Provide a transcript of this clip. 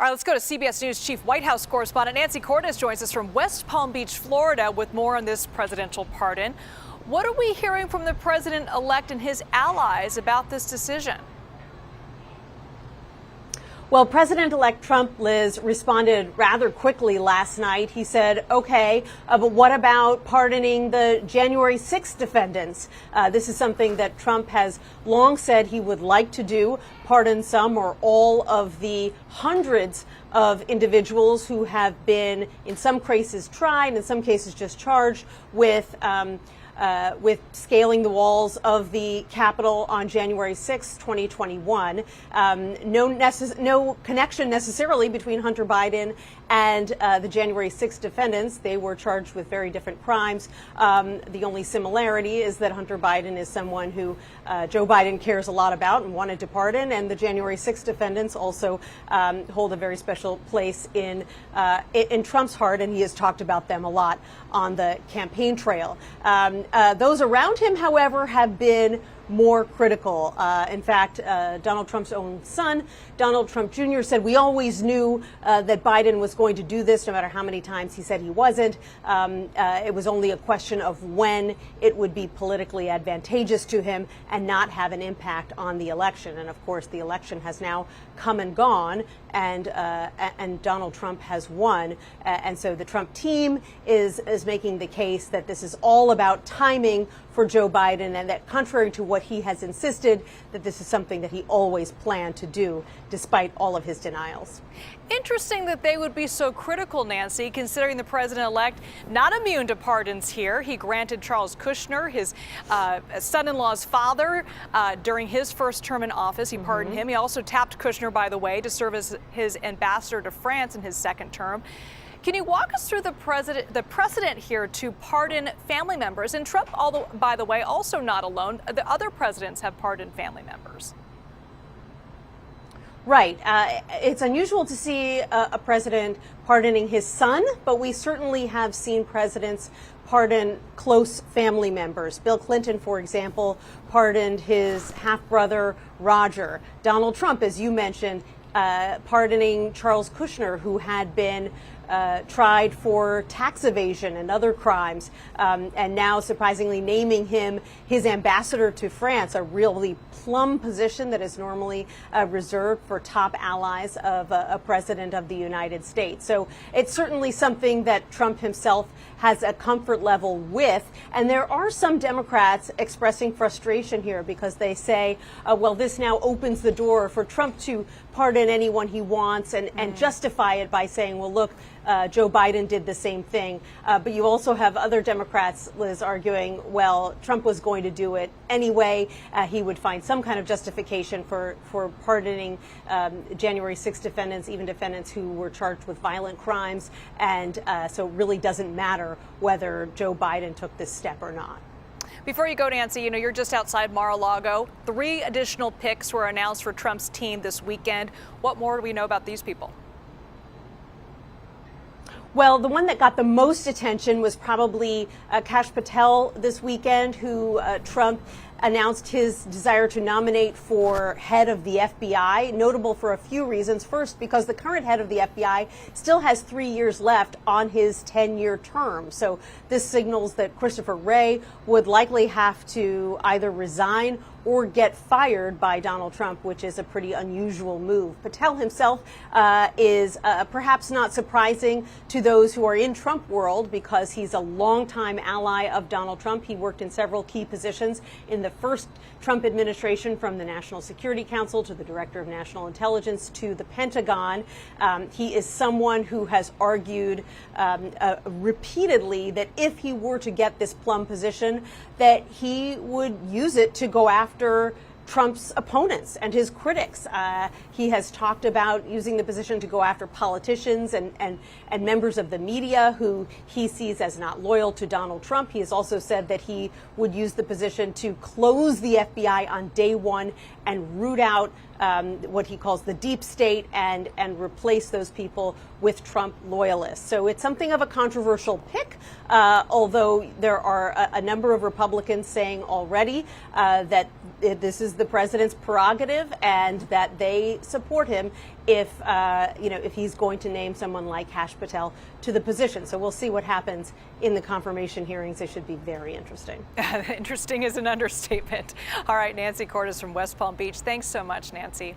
All right, let's go to CBS News Chief White House correspondent Nancy Cordes joins us from West Palm Beach, Florida, with more on this presidential pardon. What are we hearing from the president-elect and his allies about this decision? Well, President-elect Trump, Liz, responded rather quickly last night. He said, okay, but what about pardoning the January 6th defendants? This is something that Trump has long said he would like to do, pardon some or all of the hundreds of individuals who have been, in some cases, tried, in some cases just charged with scaling the walls of the Capitol on January 6, 2021. No connection necessarily between Hunter Biden and the January 6 defendants. They were charged with very different crimes. The only similarity is that Hunter Biden is someone who Joe Biden cares a lot about and wanted to pardon, and the January 6 defendants also hold a very special place in Trump's heart, and he has talked about them a lot on the campaign trail. Those around him, however, have been more critical. In fact, Donald Trump's own son, Donald Trump Jr., said we always knew that Biden was going to do this, no matter how many times he said he wasn't. It was only a question of when it would be politically advantageous to him and not have an impact on the election. And of course, the election has now come and gone, and Donald Trump has won. And so the Trump team is making the case that this is all about timing for Joe Biden, and that contrary to what he has insisted, that this is something that he always planned to do, despite all of his denials. Interesting that they would be so critical, Nancy, considering the president-elect not immune to pardons here. He granted Charles Kushner, his son-in-law's father, during his first term in office. He pardoned him. He also tapped Kushner, by the way, to serve as his ambassador to France in his second term. Can you walk us through the precedent here to pardon family members? And Trump, by the way, also not alone. The other presidents have pardoned family members. Right. It's unusual to see a president pardoning his son, but we certainly have seen presidents pardon close family members. Bill Clinton, for example, pardoned his half-brother Roger. Donald Trump, as you mentioned, pardoning Charles Kushner, who had been tried for tax evasion and other crimes, and now surprisingly naming him his ambassador to France, a really plum position that is normally reserved for top allies of a president of the United States. So it's certainly something that Trump himself has a comfort level with. And there are some Democrats expressing frustration here because they say, well, this now opens the door for Trump to pardon anyone he wants and justify it by saying, well, look, Joe Biden did the same thing. But you also have other Democrats, Liz, arguing, well, Trump was going to do it anyway. He would find some kind of justification for pardoning January 6 defendants, even defendants who were charged with violent crimes. And so it really doesn't matter whether Joe Biden took this step or not. Before you go, Nancy, you're just outside Mar-a-Lago. 3 additional picks were announced for Trump's team this weekend. What more do we know about these people? Well, the one that got the most attention was probably Kash Patel this weekend, who Trump announced his desire to nominate for head of the FBI, notable for a few reasons. First, because the current head of the FBI still has 3 years left on his 10-year term. So this signals that Christopher Wray would likely have to either resign or get fired by Donald Trump, which is a pretty unusual move. Patel himself is perhaps not surprising to those who are in Trump world because he's a longtime ally of Donald Trump. He worked in several key positions in the first Trump administration, from the National Security Council to the Director of National Intelligence to the Pentagon. He is someone who has argued repeatedly that if he were to get this plum position, that he would use it to go after Trump's opponents and his critics. He has talked about using the position to go after politicians and members of the media who he sees as not loyal to Donald Trump. He has also said that he would use the position to close the FBI on day one and root out what he calls the deep state and replace those people with Trump loyalists. So it's something of a controversial pick, although there are a number of Republicans saying already that this is the president's prerogative and that they support him if if he's going to name someone like Kash Patel to the position. So we'll see what happens in the confirmation hearings. They should be very interesting. Interesting is an understatement. All right, Nancy Cordes from West Palm Beach. Thanks so much, Nancy.